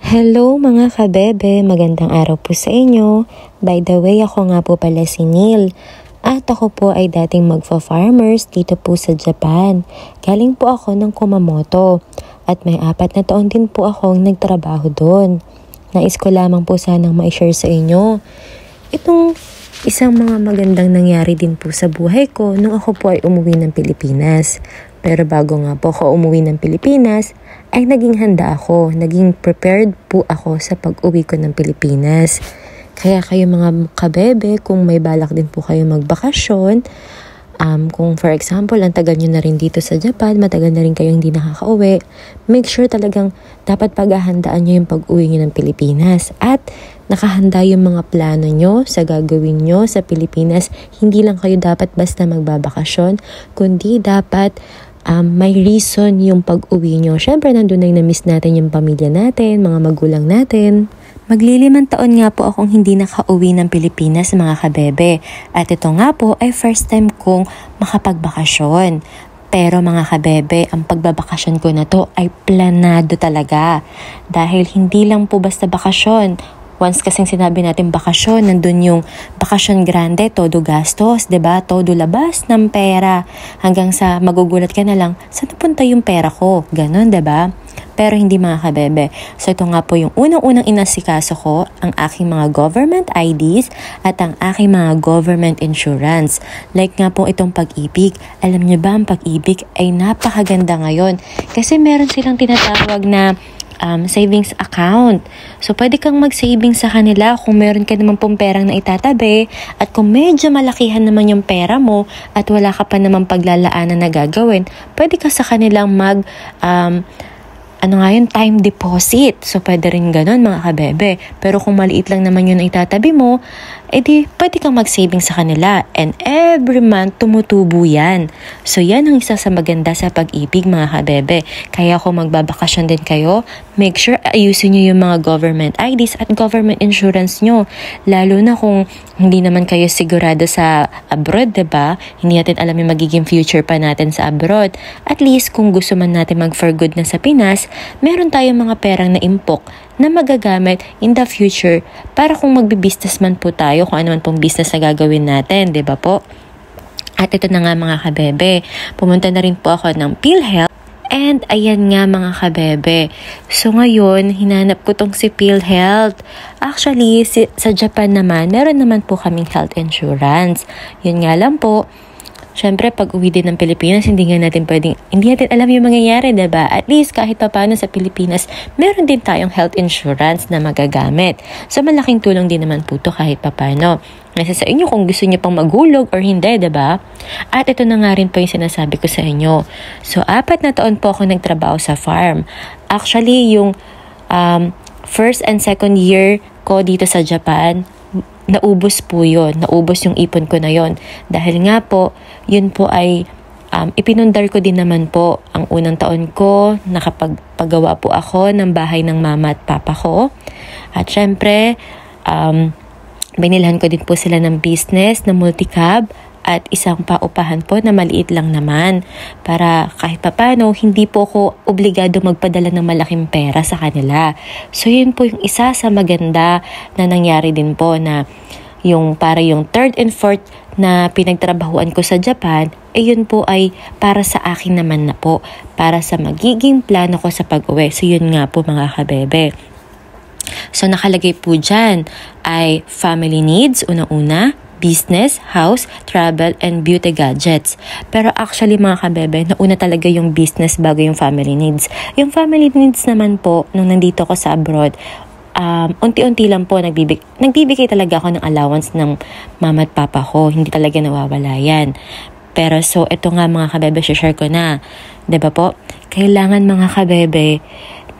Hello mga kabebe, magandang araw po sa inyo. By the way, ako nga po pala si Neil. At ako po ay dating magfa-farmers dito po sa Japan. Galing po ako ng Kumamoto. At may 4 na taon din po akong nagtrabaho doon. Nais ko lamang po sanang ma-share sa inyo itong isang mga magandang nangyari din po sa buhay ko nung ako po ay umuwi ng Pilipinas. Pero bago nga po ako umuwi ng Pilipinas, ay naging handa ako, naging prepared po ako sa pag-uwi ko ng Pilipinas. Kaya kayo mga kabebe, kung may balak din po kayo magbakasyon, kung for example, ang tagal nyo na rin dito sa Japan, matagal na rin kayo hindi nakakauwi, make sure talagang dapat paghahandaan nyo yung pag-uwi nyo ng Pilipinas. At nakahanda yung mga plano nyo sa gagawin nyo sa Pilipinas. Hindi lang kayo dapat basta magbabakasyon, kundi dapat may reason yung pag-uwi nyo. Syempre, nandun na na-miss natin yung pamilya natin, mga magulang natin. Maglilimang taon nga po akong hindi nakauwi ng Pilipinas, mga kabebe. At ito nga po ay first time kong makapagbakasyon. Pero mga kabebe, ang pagbabakasyon ko na to ay planado talaga. Dahil hindi lang po basta bakasyon. Once kasing sinabi natin bakasyon, nandun yung bakasyon grande, todo gastos, 'di ba? Todo labas ng pera. Hanggang sa magugulat ka na lang, saan napunta yung pera ko? Ganon, 'di ba? Pero hindi mga kabebe. So ito nga po yung unang-unang inasikaso ko, ang aking mga government IDs at ang aking mga government insurance. Like nga po itong Pag-ibig. Alam niyo ba, ang Pag-ibig ay napakaganda ngayon. Kasi meron silang tinatawag na savings account. So, pwede kang mag-savings sa kanila kung meron ka naman pong perang na itatabi at kung medyo malakihan naman yung pera mo at wala ka pa naman paglalaanan na gagawin, pwede ka sa kanilang time deposit. So, pwede rin ganun mga kabebe. Pero kung maliit lang naman yun na itatabi mo, edi pwede kang mag-saving sa kanila. And every month, tumutubo yan. So, yan ang isa sa maganda sa Pag-ibig mga kabebe. Kaya kung magbabakasyon din kayo, make sure ayusin nyo yung mga government IDs at government insurance nyo. Lalo na kung hindi naman kayo sigurado sa abroad, diba? Hindi natin alam yung magiging future pa natin sa abroad. At least, kung gusto man natin mag-for good na sa Pinas, meron tayong mga perang na impok na magagamit in the future para kung magbi-business man po tayo, kung ano man pong business na gagawin natin, di ba po? At ito na nga mga kabebe, pumunta na rin po ako ng PhilHealth. And ayan nga mga kabebe. So ngayon, hinanap ko tong si PhilHealth. Actually, sa Japan naman, meron naman po kaming health insurance. Yun nga lang po, syempre, pag uwi din ng Pilipinas, hindi natin alam yung mangyayari, diba? At least, kahit pa paano sa Pilipinas, meron din tayong health insurance na magagamit. So, malaking tulong din naman po to kahit pa paano. Nasa sa inyo kung gusto niyo pang maghulog or hindi, diba? At ito na nga rin po yung sinasabi ko sa inyo. So, 4 na taon po ako nagtrabaho sa farm. Actually, yung first and second year ko dito sa Japan, naubos po yun. Naubos yung ipon ko na yun. Dahil nga po, yun po ay ipinundar ko din naman po. Ang unang taon ko, nakapagpagawa po ako ng bahay ng mama at papa ko. At syempre, binilhan ko din po sila ng business na multi-cab at isang paupahan po na maliit lang naman para kahit papano hindi po ako obligado magpadala ng malaking pera sa kanila. So yun po yung isa sa maganda na nangyari din po na yung 3rd and 4th na pinagtrabahuan ko sa Japan, yun po ay para sa akin naman na po, para sa magiging plano ko sa pag-uwi. So yun nga po mga kabebe. So nakalagay po dyan ay family needs, unang-una, business, house, travel, and beauty gadgets. Pero actually mga kabebe, nauna talaga yung business bago yung family needs. Yung family needs naman po, nung nandito ko sa abroad, unti-unti lang po nagbibigay talaga ako ng allowance ng mama at papa ko. Hindi talaga nawawala yan. Pero so, ito nga mga kabebe, share ko na. Diba po? Kailangan mga kabebe,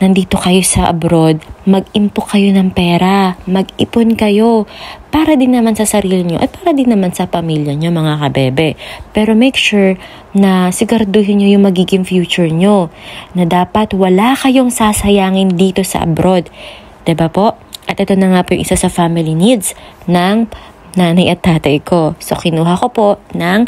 nandito kayo sa abroad, mag-impok kayo ng pera, mag-ipon kayo, para din naman sa sarili nyo at para din naman sa pamilya nyo mga kabebe. Pero make sure na siguraduhin nyo yung magiging future nyo, na dapat wala kayong sasayangin dito sa abroad. Diba po? At ito na nga po yung isa sa family needs ng nanay at tatay ko. So kinuha ko po ng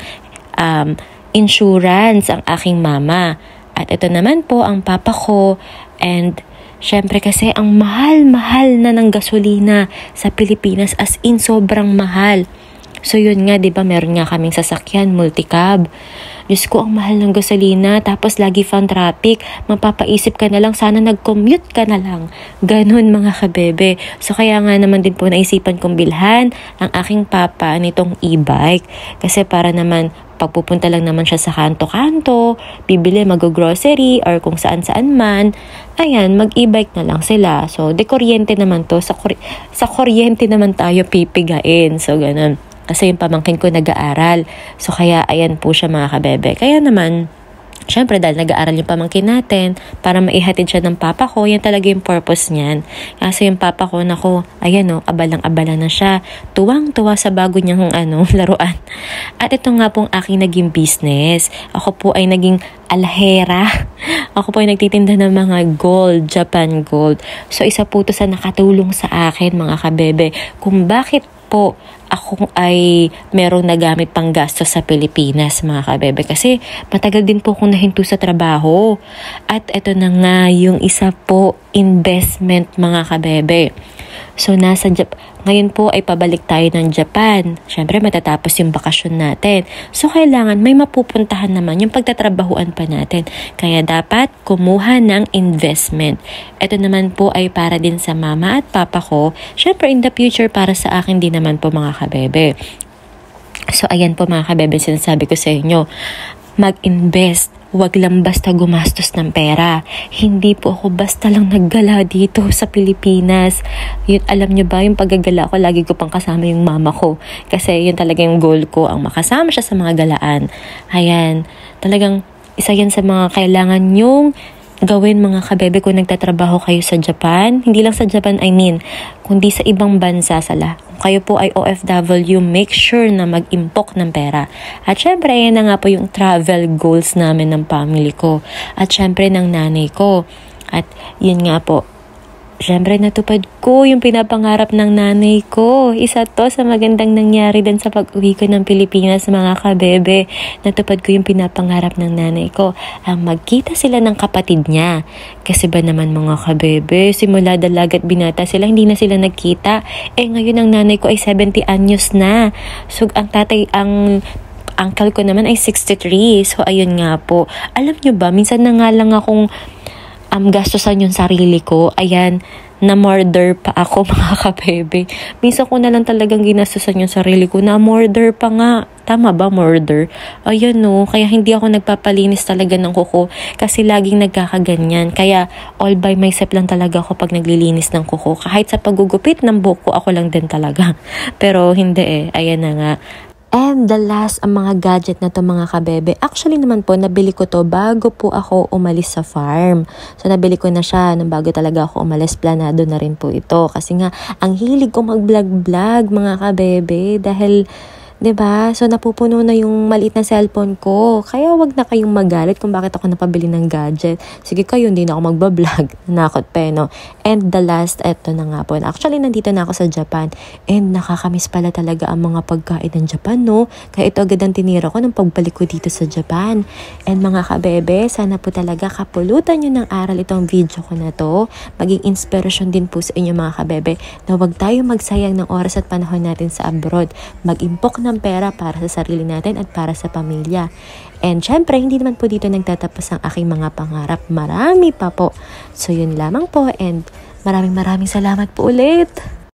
insurance ang aking mama. At ito naman po ang papa ko and Syempre kasi ang mahal-mahal na ng gasolina sa Pilipinas, as in sobrang mahal. So yun nga, 'di ba, meron nga kaming sasakyan, multicab. Diyos ko, ang mahal ng gasolina, tapos lagi fan traffic. Mapapaisip ka na lang, sana nag-commute ka na lang. Ganon mga kabebe. So kaya nga naman din po naisipan kong bilhan ang aking papa nitong e-bike. Kasi para naman pagpupunta lang naman siya sa kanto-kanto, bibili, mag-grocery, or kung saan-saan man, ayan, mag-e-bike na lang sila. So, de kuryente naman to. Sa kuryente naman tayo pipigain. So, ganun. Kasi yung pamangkin ko nag-aaral. So, kaya, ayan po siya mga kabebe. Kaya naman, syempre dahil nag-aaral yung pamangkin natin, para maihatid siya ng papa ko, yan talaga yung purpose niyan. Kasi yung papa ko, nako, ayan o, abalang-abala na siya. Tuwang-tuwa sa bago niyang laruan. At ito nga pong aking naging business. Ako po ay naging alhera. Ako po ay nagtitinda ng mga gold, Japan gold. So isa po to sa nakatulong sa akin mga kabebe. Kung bakit po ako ay merong nagamit pang gastos sa Pilipinas mga kabebe, kasi matagal din po akong nahinto sa trabaho. At ito na nga yung isa po, investment mga kabebe. So ngayon po ay pabalik tayo ng Japan. Syempre matatapos yung bakasyon natin. So kailangan may mapupuntahan naman yung pagtatrabahuan pa natin. Kaya dapat kumuha ng investment. Ito naman po ay para din sa mama at papa ko. Syempre in the future para sa akin din naman po mga kabebe. So ayan po mga kabebe, sinasabi ko sa inyo, mag-invest. Huwag lang basta gumastos ng pera. Hindi po ako basta lang naggala dito sa Pilipinas. Yun, alam nyo ba, yung paggagala ko, lagi ko pang kasama yung mama ko. Kasi yun talaga yung goal ko, ang makasama siya sa mga galaan. Ayan, talagang isa yan sa mga kailangan yung gawin mga kabebe kung nagtatrabaho kayo sa Japan. Hindi lang sa Japan, kundi sa ibang bansa sala. Kung kayo po ay OFW, make sure na mag-impok ng pera. At syempre, yan na nga po yung travel goals namin ng family ko. At syempre, ng nanay ko. At yun nga po, syempre natupad ko yung pinapangarap ng nanay ko. Isa to sa magandang nangyari din sa pag-uwi ko ng Pilipinas mga kabebe. Natupad ko yung pinapangarap ng nanay ko. Ang magkita sila ng kapatid niya. Kasi ba naman mga kabebe, simula dalaga't binata sila, hindi na sila nagkita. Ngayon ang nanay ko ay 70 anyos na. So ang uncle ko naman ay 63. So ayun nga po. Alam nyo ba, minsan na nga lang akong gastusan yung sarili ko. Ayan, na-murder pa ako mga kabebe. Minsan ko na lang talagang ginastusan yung sarili ko. Na-murder pa nga. Tama ba, murder? Ayan no, kaya hindi ako nagpapalinis talaga ng kuko. Kasi laging nagkakaganyan. Kaya all by myself lang talaga ako pag naglilinis ng kuko. Kahit sa paggugupit ng buhok ko, ako lang din talaga. Pero hindi Ayan na nga. And the last, ang mga gadget na to mga kabebe. Actually naman po, nabili ko to bago po ako umalis sa farm. So nabili ko na siya nung bago talaga ako umalis. Planado na rin po ito. Kasi nga, ang hilig ko mag-vlog-vlog mga kabebe. Dahil, 'di ba? So napupuno na yung maliit na cellphone ko. Kaya wag na kayong magalit kung bakit ako napabili ng gadget. Sige kayo, hindi na ako magba-vlog. Nakot pa no. And the last, eto na nga po. Actually, nandito na ako sa Japan. And nakakamiss pala talaga ang mga pagkain ng Japan, no? Kaya ito agad ang tinira ko nung pagbalik ko dito sa Japan. And mga kabebe, sana po talaga kapulutan nyo ng aral itong video ko na to. Maging inspirasyon din po sa inyo mga kabebe na wag tayo magsayang ng oras at panahon natin sa abroad. Mag-impok ng pera para sa sarili natin at para sa pamilya. And syempre, hindi naman po dito nagtatapos ang aking mga pangarap. Marami pa po. So yun lamang po and maraming salamat po ulit.